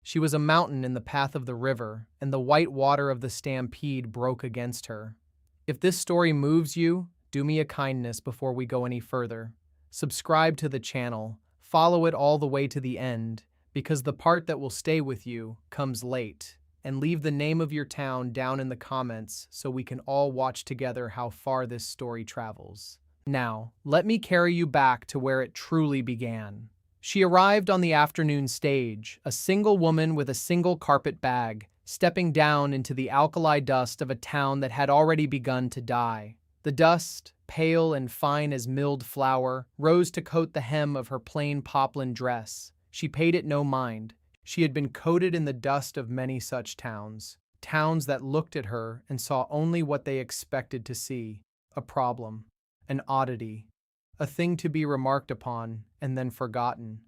She was a mountain in the path of the river, and the white water of the stampede broke against her. If this story moves you, do me a kindness before we go any further. Subscribe to the channel, follow it all the way to the end, because the part that will stay with you comes late. And leave the name of your town down in the comments so we can all watch together how far this story travels. Now, let me carry you back to where it truly began. She arrived on the afternoon stage, a single woman with a single carpet bag, stepping down into the alkali dust of a town that had already begun to die. The dust, pale and fine as milled flour, rose to coat the hem of her plain poplin dress. She paid it no mind. She had been coated in the dust of many such towns, towns that looked at her and saw only what they expected to see, a problem, an oddity, a thing to be remarked upon and then forgotten.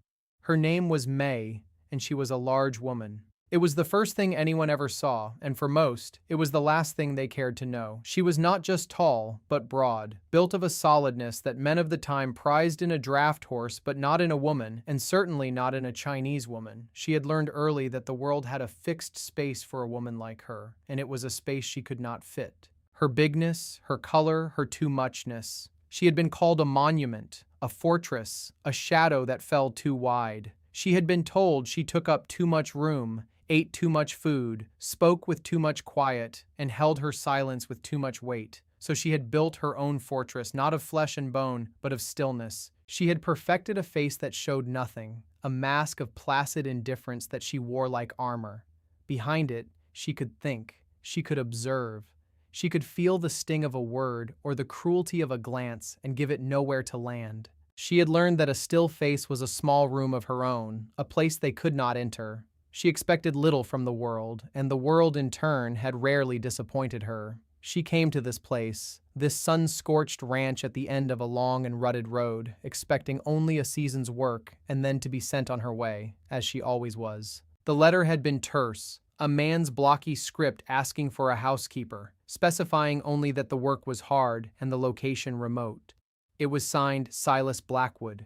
Her name was May, and she was a large woman. It was the first thing anyone ever saw, and for most, it was the last thing they cared to know. She was not just tall, but broad, built of a solidness that men of the time prized in a draft horse, but not in a woman, and certainly not in a Chinese woman. She had learned early that the world had a fixed space for a woman like her, and it was a space she could not fit. Her bigness, her color, her too-muchness. She had been called a monument, a fortress, a shadow that fell too wide. She had been told she took up too much room, ate too much food, spoke with too much quiet, and held her silence with too much weight. So she had built her own fortress, not of flesh and bone, but of stillness. She had perfected a face that showed nothing, a mask of placid indifference that she wore like armor. Behind it, she could think, she could observe. She could feel the sting of a word or the cruelty of a glance and give it nowhere to land. She had learned that a still face was a small room of her own, a place they could not enter. She expected little from the world, and the world in turn had rarely disappointed her. She came to this place, this sun-scorched ranch at the end of a long and rutted road, expecting only a season's work and then to be sent on her way, as she always was. The letter had been terse, a man's blocky script asking for a housekeeper, specifying only that the work was hard and the location remote. It was signed Silas Blackwood.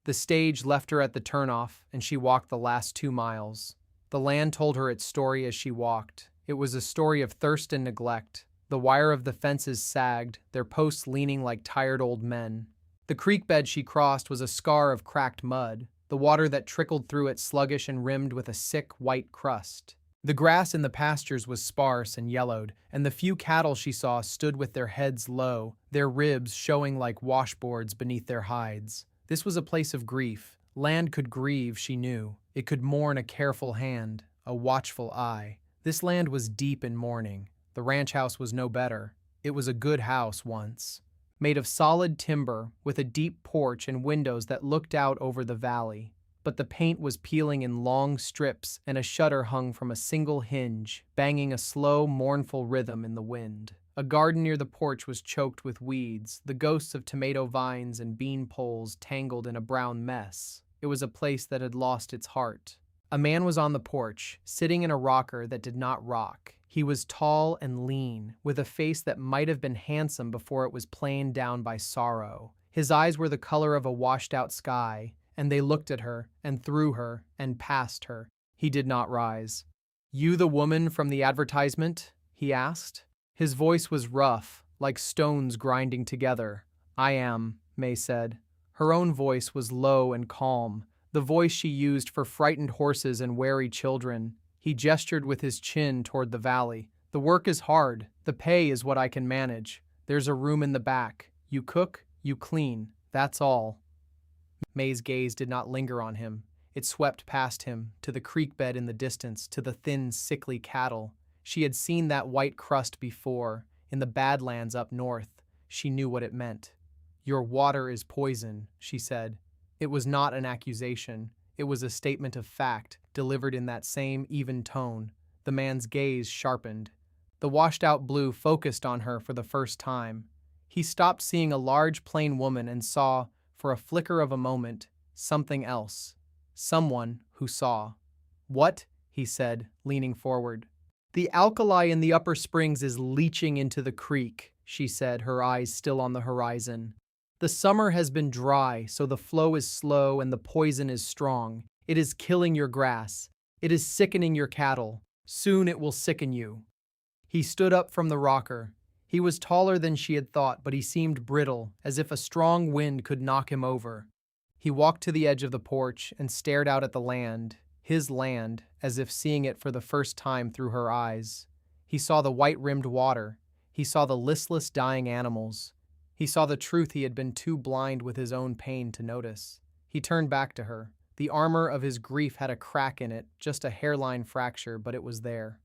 The stage left her at the turnoff, and she walked the last 2 miles. The land told her its story as she walked. It was a story of thirst and neglect. The wire of the fences sagged, their posts leaning like tired old men. The creek bed she crossed was a scar of cracked mud, the water that trickled through it sluggish and rimmed with a sick, white crust. The grass in the pastures was sparse and yellowed, and the few cattle she saw stood with their heads low, their ribs showing like washboards beneath their hides. This was a place of grief. Land could grieve, she knew. It could mourn a careful hand, a watchful eye. This land was deep in mourning. The ranch house was no better. It was a good house once, made of solid timber with a deep porch and windows that looked out over the valley. But the paint was peeling in long strips and a shutter hung from a single hinge, banging a slow, mournful rhythm in the wind. A garden near the porch was choked with weeds, the ghosts of tomato vines and bean poles tangled in a brown mess. It was a place that had lost its heart. A man was on the porch, sitting in a rocker that did not rock. He was tall and lean, with a face that might have been handsome before it was planed down by sorrow. His eyes were the color of a washed-out sky, and they looked at her, and through her, and past her. He did not rise. "You the woman from the advertisement?" he asked. His voice was rough, like stones grinding together. "I am," May said. Her own voice was low and calm, the voice she used for frightened horses and wary children. He gestured with his chin toward the valley. "The work is hard. The pay is what I can manage. There's a room in the back. You cook, you clean. That's all." May's gaze did not linger on him. It swept past him, to the creek bed in the distance, to the thin, sickly cattle. She had seen that white crust before, in the Badlands up north. She knew what it meant. "Your water is poison," she said. It was not an accusation. It was a statement of fact, delivered in that same even tone. The man's gaze sharpened. The washed-out blue focused on her for the first time. He stopped seeing a large, plain woman and saw, for a flicker of a moment, something else. Someone who saw. "What?" he said, leaning forward. "The alkali in the upper springs is leaching into the creek," she said, her eyes still on the horizon. "The summer has been dry, so the flow is slow and the poison is strong. It is killing your grass. It is sickening your cattle. Soon it will sicken you. He stood up from the rocker. He was taller than she had thought, but he seemed brittle, as if a strong wind could knock him over. He walked to the edge of the porch and stared out at the land, his land, as if seeing it for the first time through her eyes. He saw the white-rimmed water. He saw the listless, dying animals. He saw the truth he had been too blind with his own pain to notice. He turned back to her. The armor of his grief had a crack in it, just a hairline fracture, but it was there.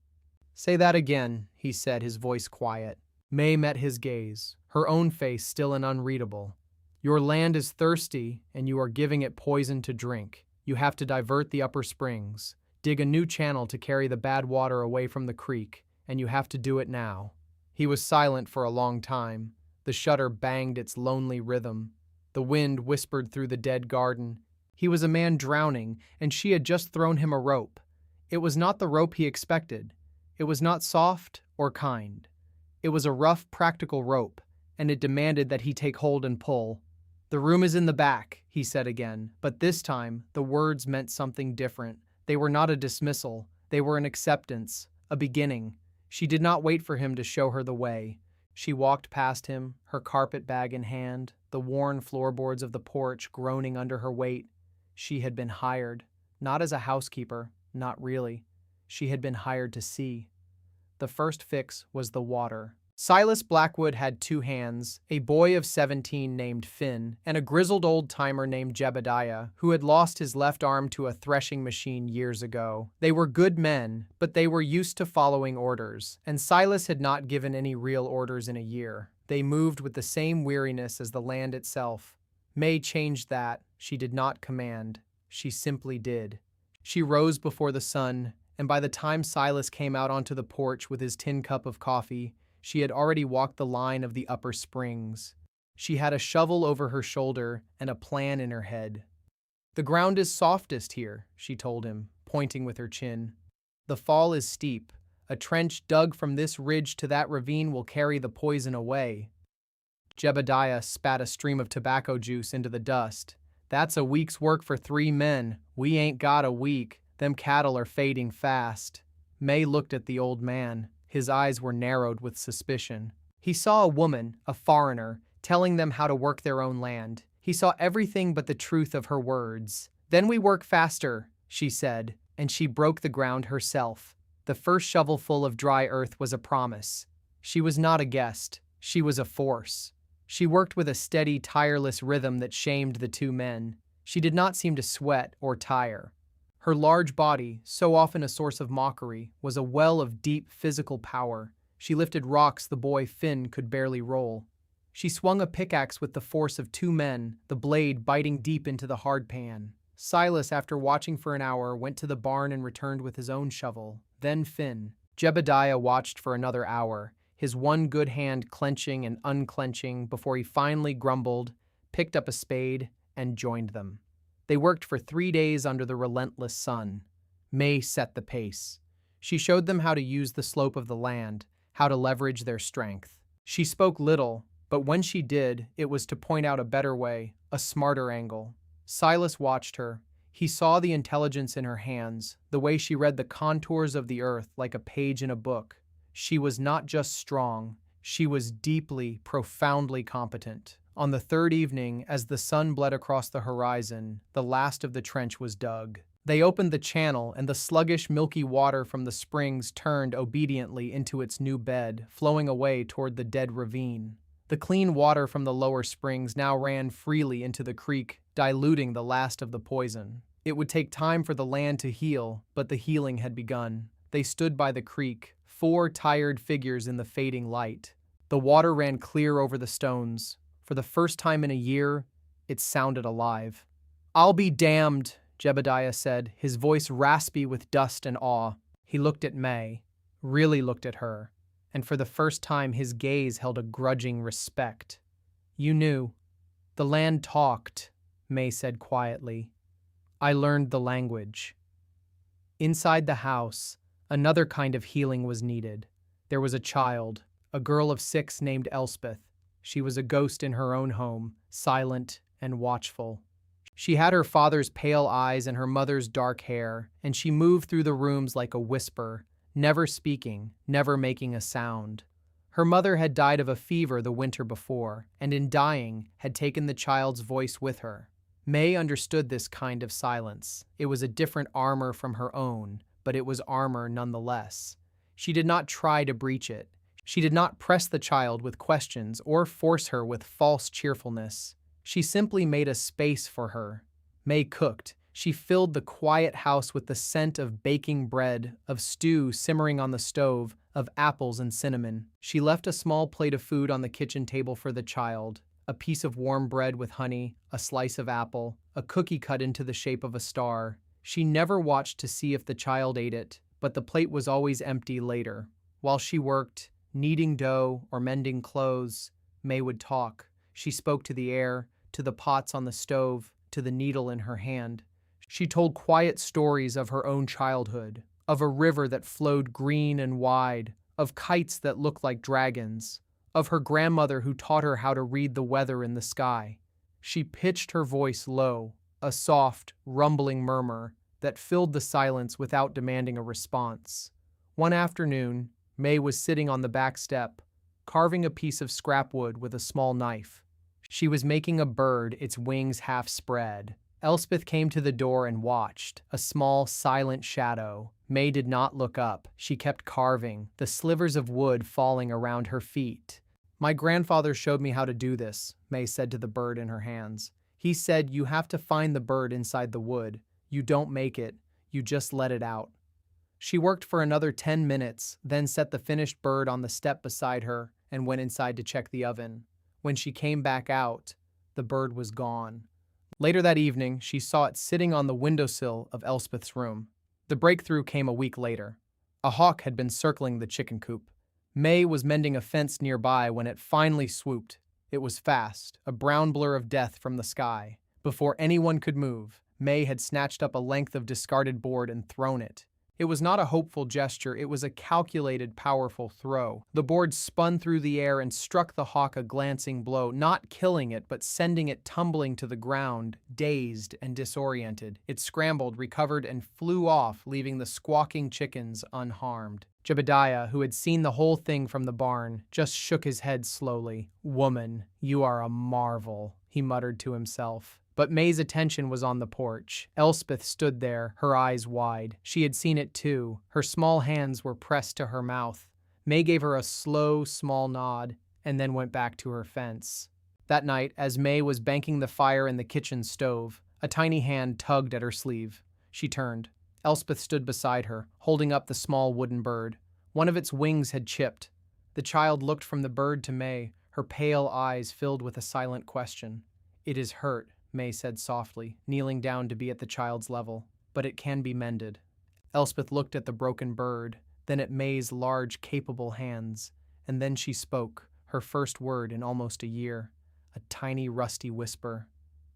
"Say that again," he said, his voice quiet. May met his gaze, her own face still and unreadable. "Your land is thirsty, and you are giving it poison to drink. You have to divert the upper springs, dig a new channel to carry the bad water away from the creek, and you have to do it now." He was silent for a long time. The shutter banged its lonely rhythm. The wind whispered through the dead garden. He was a man drowning, and she had just thrown him a rope. It was not the rope he expected. It was not soft or kind. It was a rough, practical rope, and it demanded that he take hold and pull. "The room is in the back," he said again, but this time the words meant something different. They were not a dismissal. They were an acceptance, a beginning. She did not wait for him to show her the way. She walked past him, her carpet bag in hand, the worn floorboards of the porch groaning under her weight. She had been hired, not as a housekeeper, not really. She had been hired to see. The first fix was the water. Silas Blackwood had two hands, a boy of 17 named Finn, and a grizzled old-timer named Jebediah, who had lost his left arm to a threshing machine years ago. They were good men, but they were used to following orders, and Silas had not given any real orders in a year. They moved with the same weariness as the land itself. May changed that. She did not command. She simply did. She rose before the sun, and by the time Silas came out onto the porch with his tin cup of coffee, she had already walked the line of the upper springs. She had a shovel over her shoulder and a plan in her head. "The ground is softest here," she told him, pointing with her chin. "The fall is steep. A trench dug from this ridge to that ravine will carry the poison away." Jebediah spat a stream of tobacco juice into the dust. "That's a week's work for 3 men. We ain't got a week. Them cattle are fading fast." May looked at the old man. His eyes were narrowed with suspicion. He saw a woman, a foreigner, telling them how to work their own land. He saw everything but the truth of her words. "Then we work faster," she said, and she broke the ground herself. The first shovelful of dry earth was a promise. She was not a guest. She was a force. She worked with a steady, tireless rhythm that shamed the 2 men. She did not seem to sweat or tire. Her large body, so often a source of mockery, was a well of deep physical power. She lifted rocks the boy Finn could barely roll. She swung a pickaxe with the force of 2 men, the blade biting deep into the hard pan. Silas, after watching for an hour, went to the barn and returned with his own shovel. Then Finn. Jebediah watched for another hour, his one good hand clenching and unclenching before he finally grumbled, picked up a spade, and joined them. They worked for 3 days under the relentless sun. May set the pace. She showed them how to use the slope of the land, how to leverage their strength. She spoke little, but when she did, it was to point out a better way, a smarter angle. Silas watched her. He saw the intelligence in her hands, the way she read the contours of the earth like a page in a book. She was not just strong, she was deeply, profoundly competent. On the 3rd evening, as the sun bled across the horizon, the last of the trench was dug. They opened the channel, and the sluggish, milky water from the springs turned obediently into its new bed, flowing away toward the dead ravine. The clean water from the lower springs now ran freely into the creek, diluting the last of the poison. It would take time for the land to heal, but the healing had begun. They stood by the creek, 4 tired figures in the fading light. The water ran clear over the stones. For the first time in a year, it sounded alive. "I'll be damned," Jebediah said, his voice raspy with dust and awe. He looked at May, really looked at her, and for the first time his gaze held a grudging respect. "You knew. The land talked," May said quietly. "I learned the language." Inside the house, another kind of healing was needed. There was a child, a girl of 6 named Elspeth. She was a ghost in her own home, silent and watchful. She had her father's pale eyes and her mother's dark hair, and she moved through the rooms like a whisper, never speaking, never making a sound. Her mother had died of a fever the winter before, and in dying, had taken the child's voice with her. May understood this kind of silence. It was a different armor from her own, but it was armor nonetheless. She did not try to breach it. She did not press the child with questions or force her with false cheerfulness. She simply made a space for her. May cooked. She filled the quiet house with the scent of baking bread, of stew simmering on the stove, of apples and cinnamon. She left a small plate of food on the kitchen table for the child, a piece of warm bread with honey, a slice of apple, a cookie cut into the shape of a star. She never watched to see if the child ate it, but the plate was always empty later. While she worked, kneading dough or mending clothes, May would talk. She spoke to the air, to the pots on the stove, to the needle in her hand. She told quiet stories of her own childhood, of a river that flowed green and wide, of kites that looked like dragons, of her grandmother who taught her how to read the weather in the sky. She pitched her voice low, a soft, rumbling murmur that filled the silence without demanding a response. One afternoon, May was sitting on the back step, carving a piece of scrap wood with a small knife. She was making a bird, its wings half spread. Elspeth came to the door and watched, a small, silent shadow. May did not look up. She kept carving, the slivers of wood falling around her feet. "My grandfather showed me how to do this," May said to the bird in her hands. "He said you have to find the bird inside the wood. You don't make it, you just let it out." She worked for another 10 minutes, then set the finished bird on the step beside her and went inside to check the oven. When she came back out, the bird was gone. Later that evening, she saw it sitting on the windowsill of Elspeth's room. The breakthrough came a week later. A hawk had been circling the chicken coop. May was mending a fence nearby when it finally swooped. It was fast, a brown blur of death from the sky. Before anyone could move, May had snatched up a length of discarded board and thrown it. It was not a hopeful gesture, it was a calculated, powerful throw. The board spun through the air and struck the hawk a glancing blow, not killing it, but sending it tumbling to the ground, dazed and disoriented. It scrambled, recovered, and flew off, leaving the squawking chickens unharmed. Jebediah, who had seen the whole thing from the barn, just shook his head slowly. "Woman, you are a marvel," he muttered to himself. But May's attention was on the porch. Elspeth stood there, her eyes wide. She had seen it too. Her small hands were pressed to her mouth. May gave her a slow, small nod, and then went back to her fence. That night, as May was banking the fire in the kitchen stove, a tiny hand tugged at her sleeve. She turned. Elspeth stood beside her, holding up the small wooden bird. One of its wings had chipped. The child looked from the bird to May, her pale eyes filled with a silent question. "It is hurt," May said softly, kneeling down to be at the child's level, "but it can be mended." Elspeth looked at the broken bird, then at May's large, capable hands, and then she spoke, her first word in almost a year, a tiny, rusty whisper.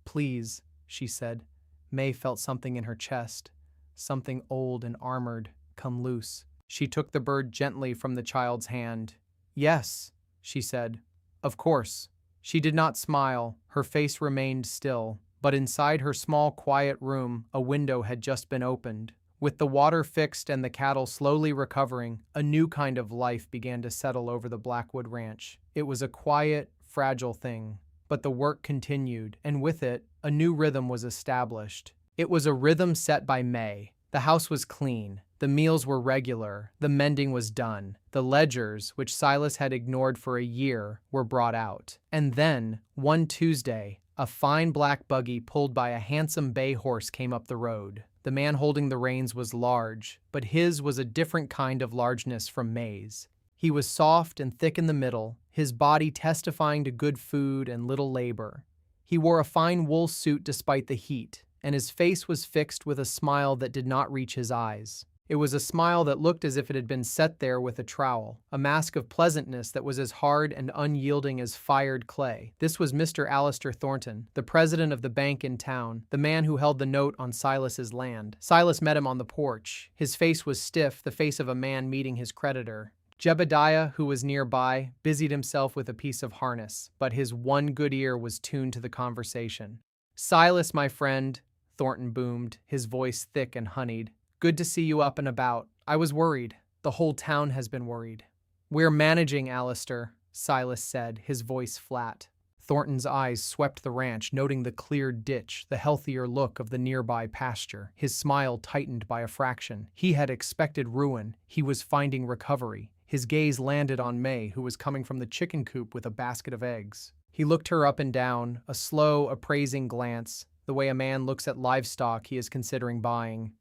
"Please," she said. May felt something in her chest, something old and armored, come loose. She took the bird gently from the child's hand. "Yes," she said. "Of course." She did not smile, her face remained still, but inside her small, quiet room, a window had just been opened. With the water fixed and the cattle slowly recovering, a new kind of life began to settle over the Blackwood Ranch. It was a quiet, fragile thing, but the work continued, and with it, a new rhythm was established. It was a rhythm set by May. The house was clean. The meals were regular, the mending was done, the ledgers, which Silas had ignored for a year, were brought out. And then, one Tuesday, a fine black buggy pulled by a handsome bay horse came up the road. The man holding the reins was large, but his was a different kind of largeness from May's. He was soft and thick in the middle, his body testifying to good food and little labor. He wore a fine wool suit despite the heat, and his face was fixed with a smile that did not reach his eyes. It was a smile that looked as if it had been set there with a trowel, a mask of pleasantness that was as hard and unyielding as fired clay. This was Mr. Alistair Thornton, the president of the bank in town, the man who held the note on Silas's land. Silas met him on the porch. His face was stiff, the face of a man meeting his creditor. Jebediah, who was nearby, busied himself with a piece of harness, but his one good ear was tuned to the conversation. Silas, my friend, Thornton boomed, his voice thick and honeyed. Good to see you up and about. I was worried. The whole town has been worried. We're managing, Alistair, Silas said, his voice flat. Thornton's eyes swept the ranch, noting the cleared ditch, the healthier look of the nearby pasture. His smile tightened by a fraction. He had expected ruin. He was finding recovery. His gaze landed on May, who was coming from the chicken coop with a basket of eggs. He looked her up and down, a slow, appraising glance, the way a man looks at livestock he is considering buying.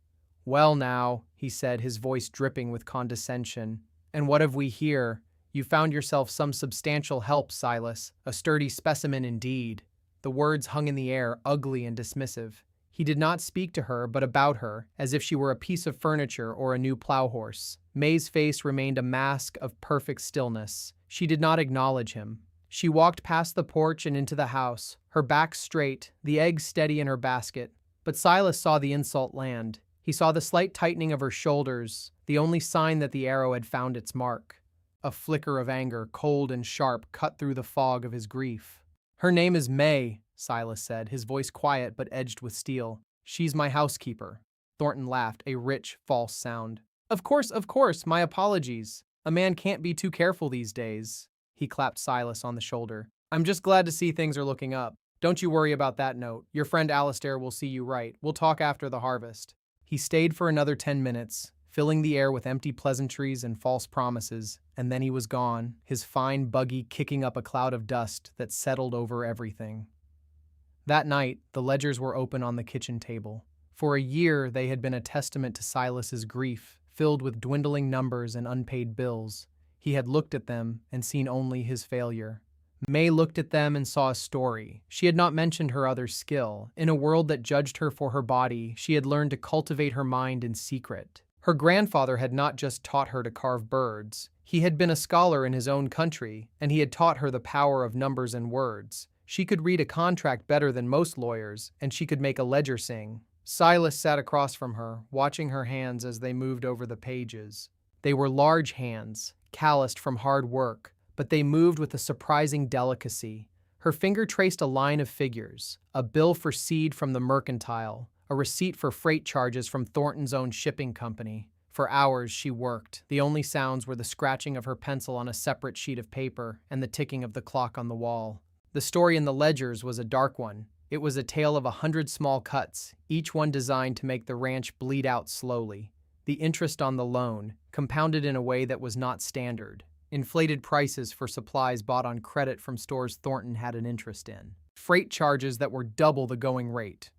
Well now, he said, his voice dripping with condescension. And what have we here? You found yourself some substantial help, Silas. A sturdy specimen indeed. The words hung in the air, ugly and dismissive. He did not speak to her, but about her, as if she were a piece of furniture or a new plow horse. May's face remained a mask of perfect stillness. She did not acknowledge him. She walked past the porch and into the house, her back straight, the eggs steady in her basket. But Silas saw the insult land. He saw the slight tightening of her shoulders, the only sign that the arrow had found its mark. A flicker of anger, cold and sharp, cut through the fog of his grief. Her name is May, Silas said, his voice quiet but edged with steel. She's my housekeeper. Thornton laughed, a rich, false sound. Of course, my apologies. A man can't be too careful these days. He clapped Silas on the shoulder. I'm just glad to see things are looking up. Don't you worry about that note. Your friend Alistair will see you right. We'll talk after the harvest. He stayed for another 10 minutes, filling the air with empty pleasantries and false promises, and then he was gone, his fine buggy kicking up a cloud of dust that settled over everything. That night, the ledgers were open on the kitchen table. For a year, they had been a testament to Silas's grief, filled with dwindling numbers and unpaid bills. He had looked at them and seen only his failure. May looked at them and saw a story. She had not mentioned her other skill. In a world that judged her for her body, she had learned to cultivate her mind in secret. Her grandfather had not just taught her to carve birds. He had been a scholar in his own country, and he had taught her the power of numbers and words. She could read a contract better than most lawyers, and she could make a ledger sing. Silas sat across from her, watching her hands as they moved over the pages. They were large hands, calloused from hard work, but they moved with a surprising delicacy. Her finger traced a line of figures, a bill for seed from the mercantile, a receipt for freight charges from Thornton's own shipping company. For hours she worked. The only sounds were the scratching of her pencil on a separate sheet of paper and the ticking of the clock on the wall. The story in the ledgers was a dark one. It was a tale of 100 small cuts, each one designed to make the ranch bleed out slowly. The interest on the loan, compounded in a way that was not standard. Inflated prices for supplies bought on credit from stores Thornton had an interest in. Freight charges that were double the going rate.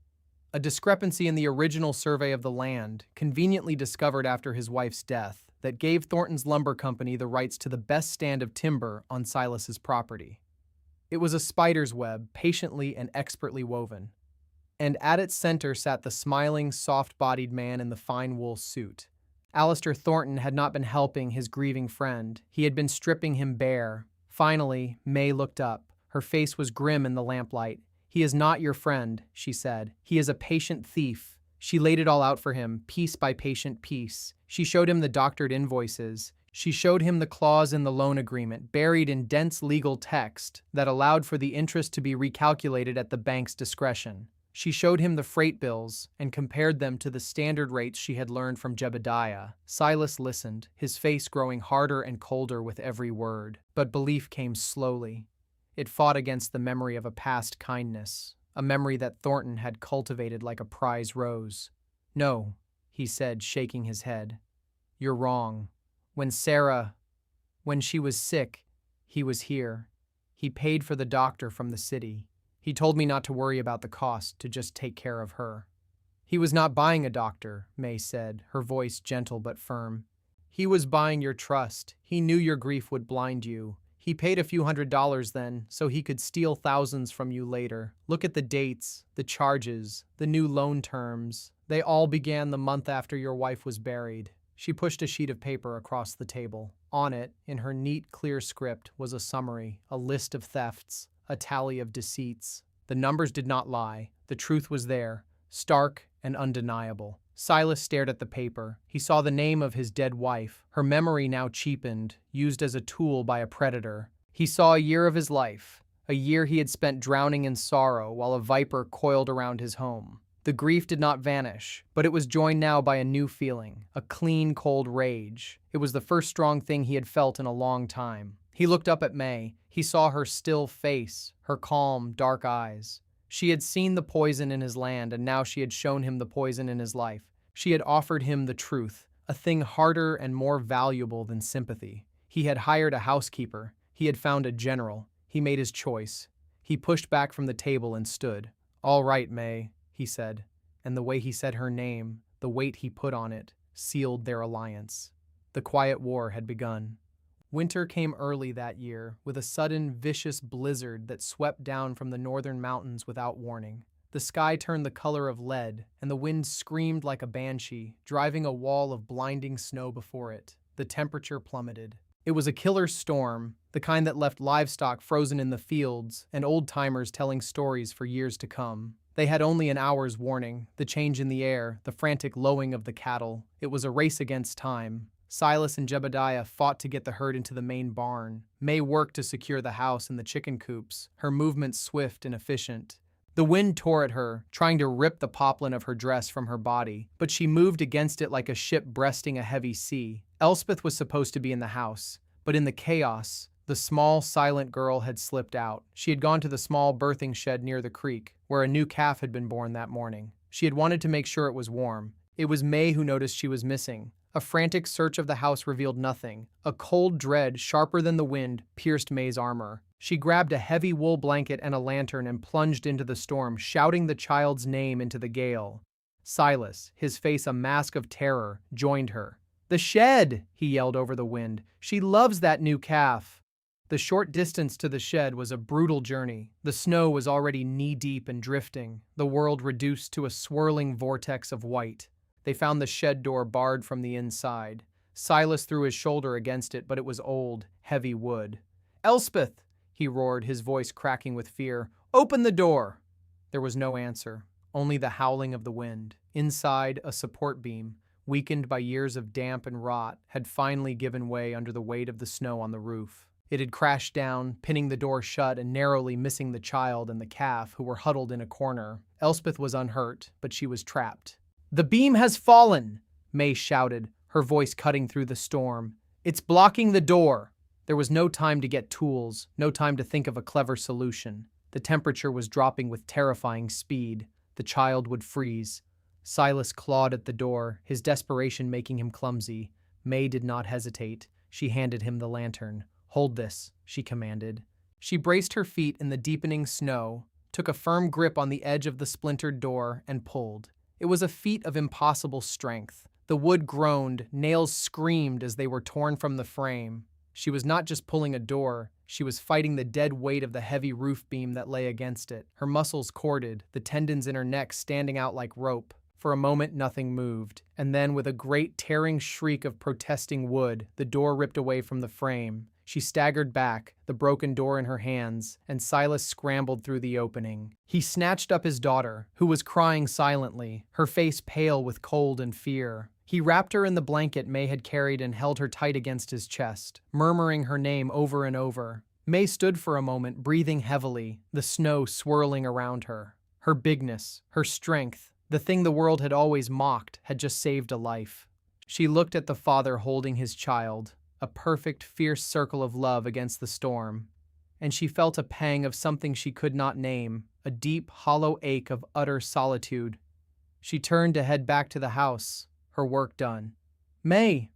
A discrepancy in the original survey of the land, conveniently discovered after his wife's death, that gave Thornton's lumber company the rights to the best stand of timber on Silas's property. It was a spider's web, patiently and expertly woven. And at its center sat the smiling, soft-bodied man in the fine wool suit. Alistair Thornton had not been helping his grieving friend. He had been stripping him bare. Finally, May looked up. Her face was grim in the lamplight. He is not your friend, she said. He is a patient thief. She laid it all out for him, piece by patient piece. She showed him the doctored invoices. She showed him the clause in the loan agreement, buried in dense legal text that allowed for the interest to be recalculated at the bank's discretion. She showed him the freight bills and compared them to the standard rates she had learned from Jebediah. Silas listened, his face growing harder and colder with every word. But belief came slowly. It fought against the memory of a past kindness, a memory that Thornton had cultivated like a prize rose. No, he said, shaking his head. You're wrong. When she was sick, he was here. He paid for the doctor from the city. He told me not to worry about the cost, to just take care of her. He was not buying a doctor, May said, her voice gentle but firm. He was buying your trust. He knew your grief would blind you. He paid a few $100s then, so he could steal thousands from you later. Look at the dates, the charges, the new loan terms. They all began the month after your wife was buried. She pushed a sheet of paper across the table. On it, in her neat, clear script, was a summary, a list of thefts, a tally of deceits. The numbers did not lie. The truth was there, stark and undeniable. Silas stared at the paper. He saw the name of his dead wife, her memory now cheapened, used as a tool by a predator. He saw a year of his life, a year he had spent drowning in sorrow while a viper coiled around his home. The grief did not vanish, but it was joined now by a new feeling, a clean, cold rage. It was the first strong thing he had felt in a long time. He looked up at May. He saw her still face, her calm, dark eyes. She had seen the poison in his land, and now she had shown him the poison in his life. She had offered him the truth, a thing harder and more valuable than sympathy. He had hired a housekeeper. He had found a general. He made his choice. He pushed back from the table and stood. "All right, May," he said, and the way he said her name, the weight he put on it, sealed their alliance. The quiet war had begun. Winter came early that year, with a sudden, vicious blizzard that swept down from the northern mountains without warning. The sky turned the color of lead, and the wind screamed like a banshee, driving a wall of blinding snow before it. The temperature plummeted. It was a killer storm, the kind that left livestock frozen in the fields and old-timers telling stories for years to come. They had only an hour's warning, the change in the air, the frantic lowing of the cattle. It was a race against time. Silas and Jebediah fought to get the herd into the main barn. May worked to secure the house and the chicken coops, her movements swift and efficient. The wind tore at her, trying to rip the poplin of her dress from her body, but she moved against it like a ship breasting a heavy sea. Elspeth was supposed to be in the house, but in the chaos, the small, silent girl had slipped out. She had gone to the small birthing shed near the creek, where a new calf had been born that morning. She had wanted to make sure it was warm. It was May who noticed she was missing. A frantic search of the house revealed nothing. A cold dread, sharper than the wind, pierced May's armor. She grabbed a heavy wool blanket and a lantern and plunged into the storm, shouting the child's name into the gale. Silas, his face a mask of terror, joined her. "The shed!" he yelled over the wind. "She loves that new calf." The short distance to the shed was a brutal journey. The snow was already knee-deep and drifting, the world reduced to a swirling vortex of white. They found the shed door barred from the inside. Silas threw his shoulder against it, but it was old, heavy wood. "Elspeth!" he roared, his voice cracking with fear. "Open the door!" There was no answer, only the howling of the wind. Inside, a support beam, weakened by years of damp and rot, had finally given way under the weight of the snow on the roof. It had crashed down, pinning the door shut and narrowly missing the child and the calf, who were huddled in a corner. Elspeth was unhurt, but she was trapped. "The beam has fallen!" May shouted, her voice cutting through the storm. "It's blocking the door!" There was no time to get tools, no time to think of a clever solution. The temperature was dropping with terrifying speed. The child would freeze. Silas clawed at the door, his desperation making him clumsy. May did not hesitate. She handed him the lantern. "Hold this," she commanded. She braced her feet in the deepening snow, took a firm grip on the edge of the splintered door, and pulled. It was a feat of impossible strength. The wood groaned, nails screamed as they were torn from the frame. She was not just pulling a door, she was fighting the dead weight of the heavy roof beam that lay against it. Her muscles corded, the tendons in her neck standing out like rope. For a moment, nothing moved, and then, with a great tearing shriek of protesting wood, the door ripped away from the frame. She staggered back, the broken door in her hands, and Silas scrambled through the opening. He snatched up his daughter, who was crying silently, her face pale with cold and fear. He wrapped her in the blanket May had carried and held her tight against his chest, murmuring her name over and over. May stood for a moment, breathing heavily, the snow swirling around her. Her bigness, her strength, the thing the world had always mocked, had just saved a life. She looked at the father holding his child, a perfect, fierce circle of love against the storm, and she felt a pang of something she could not name, a deep, hollow ache of utter solitude. She turned to head back to the house, her work done. "May!"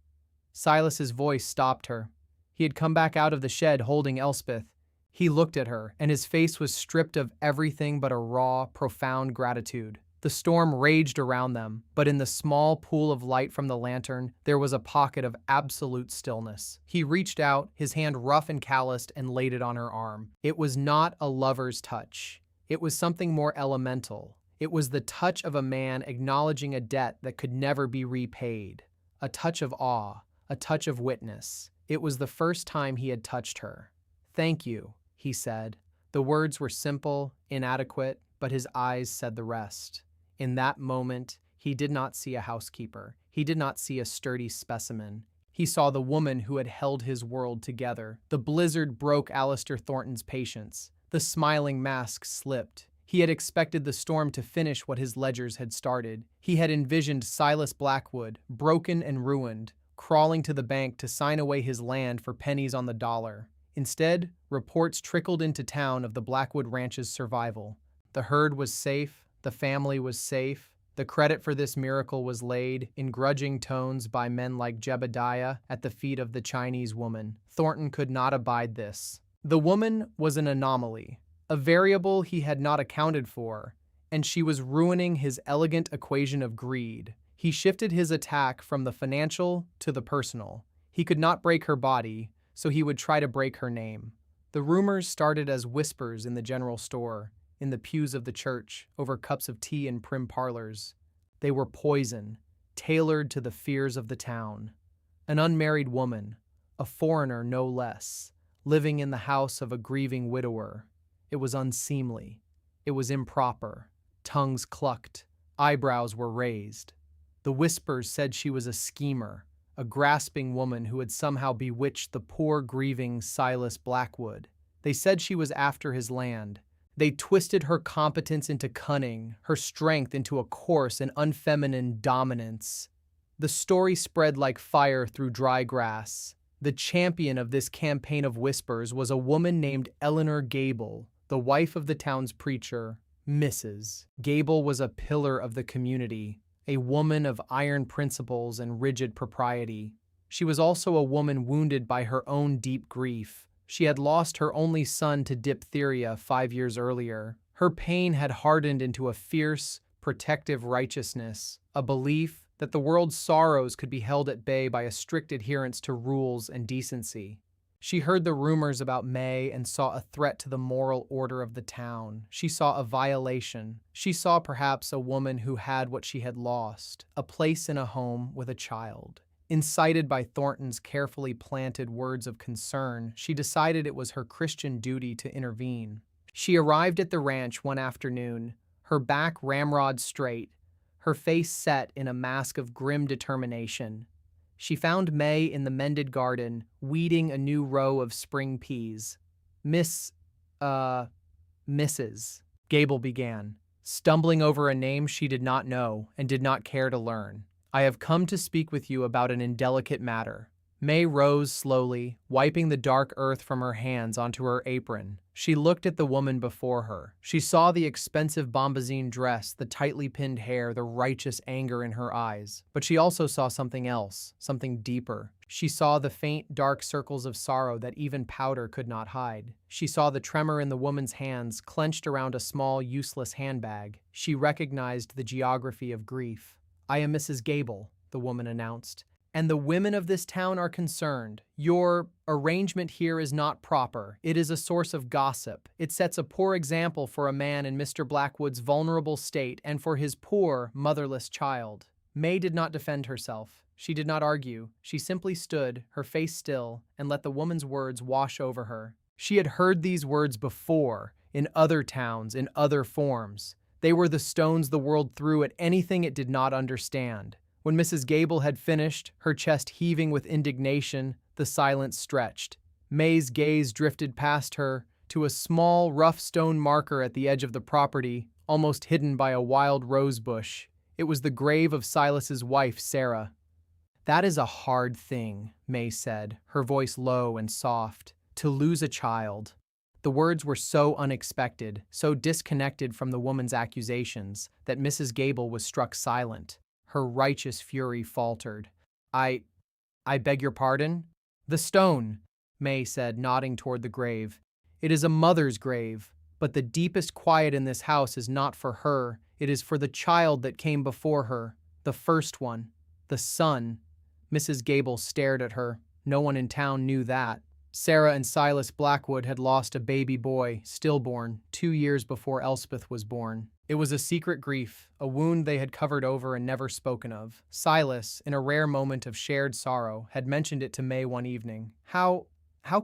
Silas's voice stopped her. He had come back out of the shed holding Elspeth. He looked at her, and his face was stripped of everything but a raw, profound gratitude. The storm raged around them, but in the small pool of light from the lantern, there was a pocket of absolute stillness. He reached out, his hand rough and calloused, and laid it on her arm. It was not a lover's touch. It was something more elemental. It was the touch of a man acknowledging a debt that could never be repaid. A touch of awe, a touch of witness. It was the first time he had touched her. "Thank you," he said. The words were simple, inadequate, but his eyes said the rest. In that moment, he did not see a housekeeper. He did not see a sturdy specimen. He saw the woman who had held his world together. The blizzard broke Alistair Thornton's patience. The smiling mask slipped. He had expected the storm to finish what his ledgers had started. He had envisioned Silas Blackwood, broken and ruined, crawling to the bank to sign away his land for pennies on the dollar. Instead, reports trickled into town of the Blackwood Ranch's survival. The herd was safe, the family was safe. The credit for this miracle was laid, in grudging tones, by men like Jebediah at the feet of the Chinese woman. Thornton could not abide this. The woman was an anomaly, a variable he had not accounted for, and she was ruining his elegant equation of greed. He shifted his attack from the financial to the personal. He could not break her body, so he would try to break her name. The rumors started as whispers in the general store, in the pews of the church, over cups of tea in prim parlors. They were poison, tailored to the fears of the town. An unmarried woman, a foreigner no less, living in the house of a grieving widower. It was unseemly. It was improper. Tongues clucked. Eyebrows were raised. The whispers said she was a schemer, a grasping woman who had somehow bewitched the poor, grieving Silas Blackwood. They said she was after his land. They twisted her competence into cunning, her strength into a coarse and unfeminine dominance. The story spread like fire through dry grass. The champion of this campaign of whispers was a woman named Eleanor Gable, the wife of the town's preacher, Mrs. Gable was a pillar of the community, a woman of iron principles and rigid propriety. She was also a woman wounded by her own deep grief. She had lost her only son to diphtheria 5 years earlier. Her pain had hardened into a fierce, protective righteousness, a belief that the world's sorrows could be held at bay by a strict adherence to rules and decency. She heard the rumors about May and saw a threat to the moral order of the town. She saw a violation. She saw perhaps a woman who had what she had lost, a place in a home with a child. Incited by Thornton's carefully planted words of concern, she decided it was her Christian duty to intervene. She arrived at the ranch one afternoon, her back ramrod straight, her face set in a mask of grim determination. She found May in the mended garden, weeding a new row of spring peas. Mrs. Gable began, stumbling over a name she did not know and did not care to learn. I have come to speak with you about an indelicate matter. May rose slowly, wiping the dark earth from her hands onto her apron. She looked at the woman before her. She saw the expensive bombazine dress, the tightly pinned hair, the righteous anger in her eyes. But she also saw something else, something deeper. She saw the faint, dark circles of sorrow that even powder could not hide. She saw the tremor in the woman's hands, clenched around a small, useless handbag. She recognized the geography of grief. I am Mrs. Gable, the woman announced, and the women of this town are concerned. Your arrangement here is not proper. It is a source of gossip. It sets a poor example for a man in Mr. Blackwood's vulnerable state and for his poor, motherless child. May did not defend herself. She did not argue. She simply stood, her face still, and let the woman's words wash over her. She had heard these words before, in other towns, in other forms. They were the stones the world threw at anything it did not understand. When Mrs. Gable had finished, her chest heaving with indignation, the silence stretched. May's gaze drifted past her to a small, rough stone marker at the edge of the property, almost hidden by a wild rose bush. It was the grave of Silas's wife, Sarah. That is a hard thing, May said, her voice low and soft, to lose a child. The words were so unexpected, so disconnected from the woman's accusations, that Mrs. Gable was struck silent. Her righteous fury faltered. I beg your pardon? The stone, May said, nodding toward the grave. It is a mother's grave, but the deepest quiet in this house is not for her. It is for the child that came before her, the first one, the son. Mrs. Gable stared at her. No one in town knew that. Sarah and Silas Blackwood had lost a baby boy, stillborn, 2 years before Elspeth was born. It was a secret grief, a wound they had covered over and never spoken of. Silas, in a rare moment of shared sorrow, had mentioned it to May one evening. How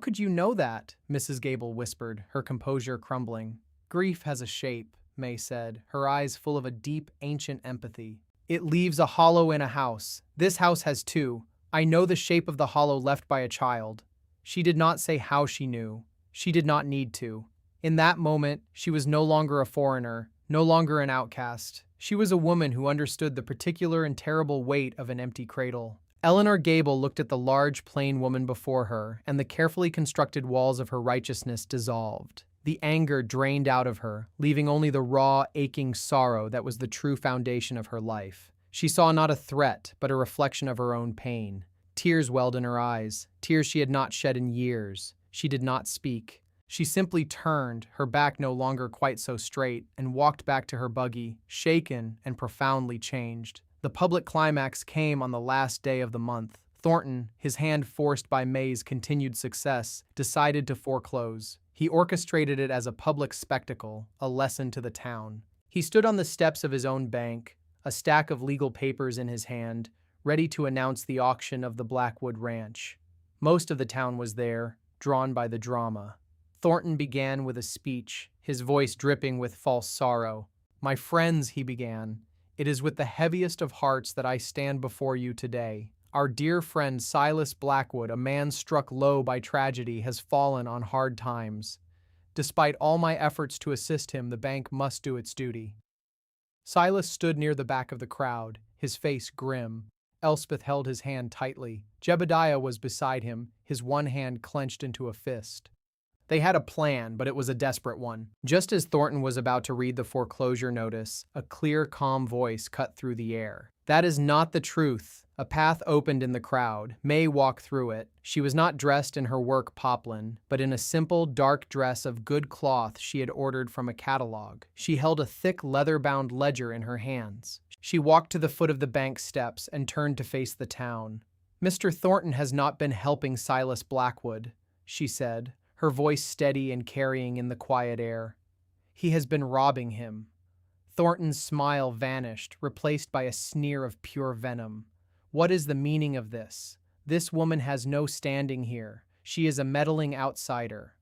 could you know that? Mrs. Gable whispered, her composure crumbling. Grief has a shape, May said, her eyes full of a deep, ancient empathy. It leaves a hollow in a house. This house has two. I know the shape of the hollow left by a child. She did not say how she knew. She did not need to. In that moment, she was no longer a foreigner, no longer an outcast. She was a woman who understood the particular and terrible weight of an empty cradle. Eleanor Gable looked at the large, plain woman before her, and the carefully constructed walls of her righteousness dissolved. The anger drained out of her, leaving only the raw, aching sorrow that was the true foundation of her life. She saw not a threat, but a reflection of her own pain. Tears welled in her eyes, tears she had not shed in years. She did not speak. She simply turned, her back no longer quite so straight, and walked back to her buggy, shaken and profoundly changed. The public climax came on the last day of the month. Thornton, his hand forced by May's continued success, decided to foreclose. He orchestrated it as a public spectacle, a lesson to the town. He stood on the steps of his own bank, a stack of legal papers in his hand, ready to announce the auction of the Blackwood Ranch. Most of the town was there, drawn by the drama. Thornton began with a speech, his voice dripping with false sorrow. "My friends," he began, "it is with the heaviest of hearts that I stand before you today. Our dear friend Silas Blackwood, a man struck low by tragedy, has fallen on hard times. Despite all my efforts to assist him, the bank must do its duty." Silas stood near the back of the crowd, his face grim. Elspeth held his hand tightly. Jebediah was beside him, his one hand clenched into a fist. They had a plan, but it was a desperate one. Just as Thornton was about to read the foreclosure notice, a clear, calm voice cut through the air. "That is not the truth." A path opened in the crowd. May walked through it. She was not dressed in her work poplin, but in a simple, dark dress of good cloth she had ordered from a catalog. She held a thick, leather-bound ledger in her hands. She walked to the foot of the bank steps and turned to face the town. "Mr. Thornton has not been helping Silas Blackwood," she said, her voice steady and carrying in the quiet air. "He has been robbing him." Thornton's smile vanished, replaced by a sneer of pure venom. "What is the meaning of this? This woman has no standing here. She is a meddling outsider."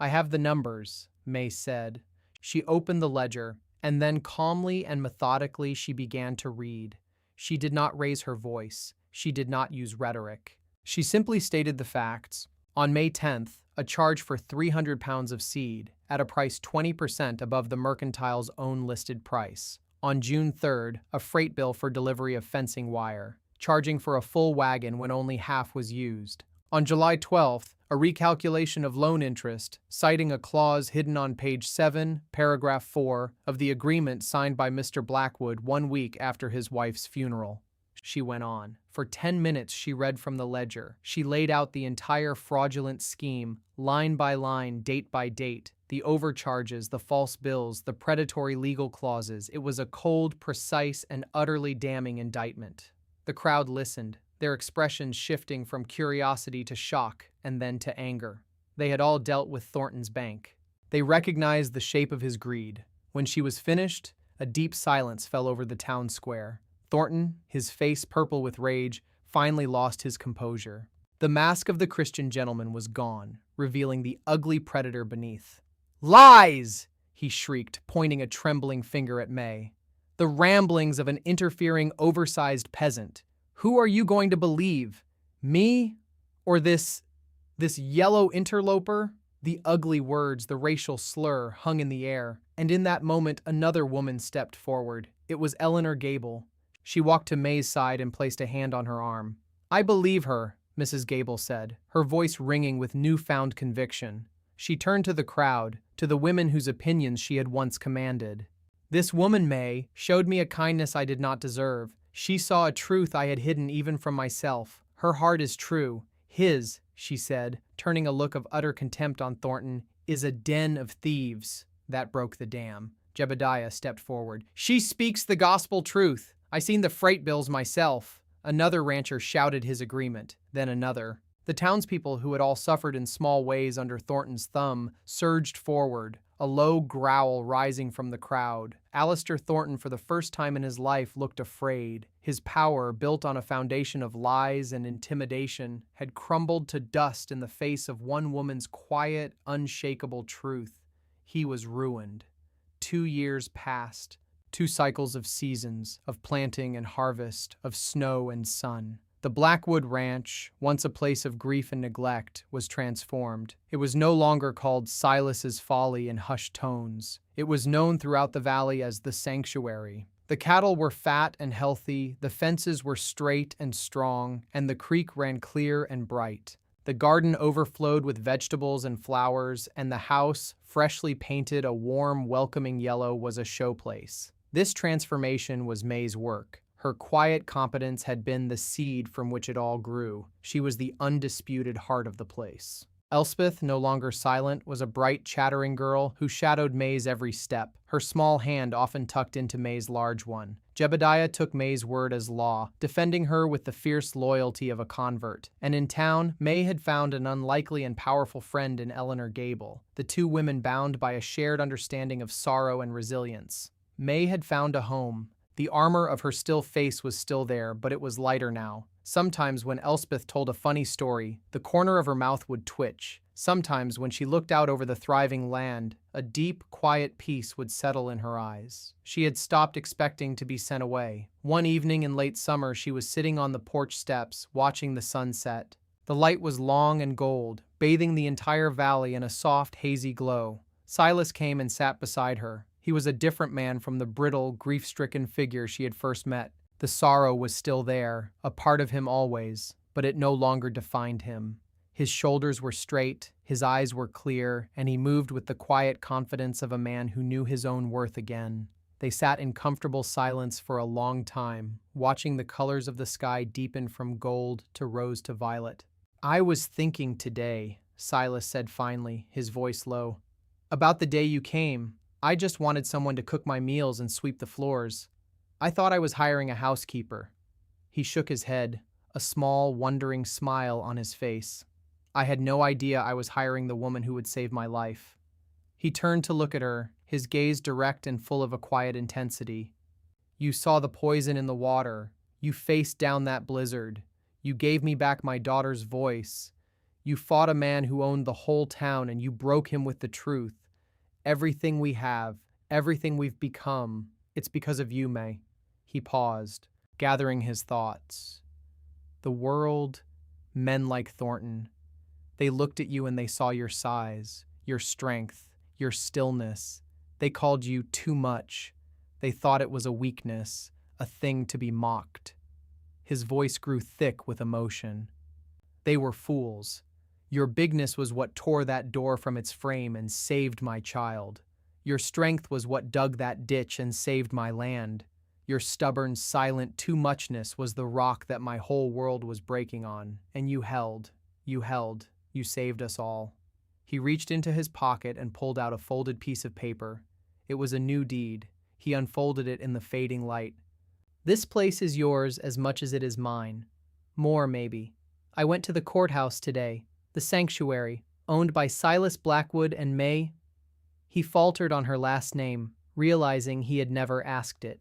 "I have the numbers," May said. She opened the ledger, and then calmly and methodically she began to read. She did not raise her voice. She did not use rhetoric. She simply stated the facts. On May 10th, a charge for 300 pounds of seed, at a price 20% above the mercantile's own listed price. On June 3rd, a freight bill for delivery of fencing wire, charging for a full wagon when only half was used. On July 12th, a recalculation of loan interest, citing a clause hidden on page 7, paragraph 4, of the agreement signed by Mr. Blackwood 1 week after his wife's funeral. She went on. For 10 minutes she read from the ledger. She laid out the entire fraudulent scheme, line by line, date by date. The overcharges, the false bills, the predatory legal clauses. It was a cold, precise, and utterly damning indictment. The crowd listened, their expressions shifting from curiosity to shock and then to anger. They had all dealt with Thornton's bank. They recognized the shape of his greed. When she was finished, a deep silence fell over the town square. Thornton, his face purple with rage, finally lost his composure. The mask of the Christian gentleman was gone, revealing the ugly predator beneath. "Lies!" he shrieked, pointing a trembling finger at May. "The ramblings of an interfering, oversized peasant. Who are you going to believe? Me? Or this yellow interloper?" The ugly words, the racial slur, hung in the air, and in that moment another woman stepped forward. It was Eleanor Gable. She walked to May's side and placed a hand on her arm. "I believe her," Mrs. Gable said, her voice ringing with newfound conviction. She turned to the crowd, to the women whose opinions she had once commanded. "This woman, May, showed me a kindness I did not deserve. She saw a truth I had hidden even from myself. Her heart is true. His," she said, turning a look of utter contempt on Thornton, "is a den of thieves." That broke the dam. Jebediah stepped forward. "She speaks the gospel truth. I seen the freight bills myself." Another rancher shouted his agreement, then another. The townspeople, who had all suffered in small ways under Thornton's thumb, surged forward, a low growl rising from the crowd. Alistair Thornton, for the first time in his life, looked afraid. His power, built on a foundation of lies and intimidation, had crumbled to dust in the face of one woman's quiet, unshakable truth. He was ruined. 2 years passed. 2 cycles of seasons, of planting and harvest, of snow and sun. The Blackwood Ranch, once a place of grief and neglect, was transformed. It was no longer called Silas's Folly in hushed tones. It was known throughout the valley as the Sanctuary. The cattle were fat and healthy, the fences were straight and strong, and the creek ran clear and bright. The garden overflowed with vegetables and flowers, and the house, freshly painted a warm, welcoming yellow, was a showplace. This transformation was May's work. Her quiet competence had been the seed from which it all grew. She was the undisputed heart of the place. Elspeth, no longer silent, was a bright, chattering girl who shadowed May's every step, her small hand often tucked into May's large one. Jebediah took May's word as law, defending her with the fierce loyalty of a convert. And in town, May had found an unlikely and powerful friend in Eleanor Gable, the two women bound by a shared understanding of sorrow and resilience. May had found a home. The armor of her still face was still there, but it was lighter now. Sometimes when Elspeth told a funny story, the corner of her mouth would twitch. Sometimes when she looked out over the thriving land, a deep, quiet peace would settle in her eyes. She had stopped expecting to be sent away. One evening in late summer, she was sitting on the porch steps, watching the sun set. The light was long and gold, bathing the entire valley in a soft, hazy glow. Silas came and sat beside her. He was a different man from the brittle, grief-stricken figure she had first met. The sorrow was still there, a part of him always, but it no longer defined him. His shoulders were straight, his eyes were clear, and he moved with the quiet confidence of a man who knew his own worth again. They sat in comfortable silence for a long time, watching the colors of the sky deepen from gold to rose to violet. "I was thinking today," Silas said finally, his voice low, "about the day you came. I just wanted someone to cook my meals and sweep the floors. I thought I was hiring a housekeeper." He shook his head, a small, wondering smile on his face. "I had no idea I was hiring the woman who would save my life." He turned to look at her, his gaze direct and full of a quiet intensity. "You saw the poison in the water. You faced down that blizzard. You gave me back my daughter's voice. You fought a man who owned the whole town, and you broke him with the truth. Everything we have, everything we've become, it's because of you, May." He paused, gathering his thoughts. "The world, men like Thornton, they looked at you and they saw your size, your strength, your stillness. They called you too much. They thought it was a weakness, a thing to be mocked." His voice grew thick with emotion. "They were fools. Your bigness was what tore that door from its frame and saved my child. Your strength was what dug that ditch and saved my land. Your stubborn, silent too-muchness was the rock that my whole world was breaking on, and you held, you saved us all." He reached into his pocket and pulled out a folded piece of paper. It was a new deed. He unfolded it in the fading light. "This place is yours as much as it is mine. More, maybe. I went to the courthouse today. The sanctuary, owned by Silas Blackwood and May." He faltered on her last name, realizing he had never asked it.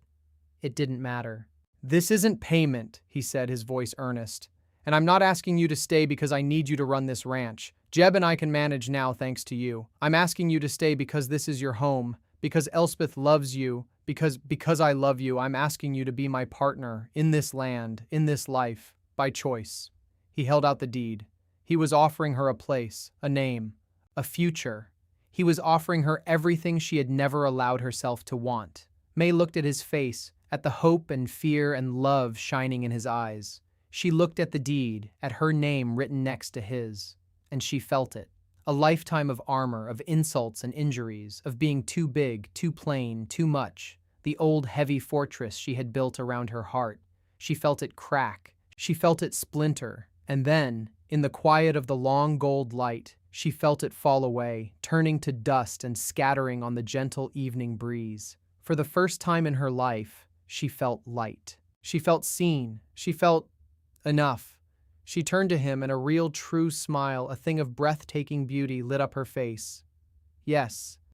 It didn't matter. "This isn't payment," he said, his voice earnest. "And I'm not asking you to stay because I need you to run this ranch. Jeb and I can manage now thanks to you. I'm asking you to stay because this is your home, because Elspeth loves you, because I love you. I'm asking you to be my partner in this land, in this life, by choice." He held out the deed. He was offering her a place, a name, a future. He was offering her everything she had never allowed herself to want. May looked at his face, at the hope and fear and love shining in his eyes. She looked at the deed, at her name written next to his, and she felt it. A lifetime of armor, of insults and injuries, of being too big, too plain, too much. The old heavy fortress she had built around her heart. She felt it crack. She felt it splinter. And then, in the quiet of the long gold light, she felt it fall away, turning to dust and scattering on the gentle evening breeze. For the first time in her life, she felt light. She felt seen. She felt enough. She turned to him, and a real, true smile, a thing of breathtaking beauty, lit up her face. "Yes,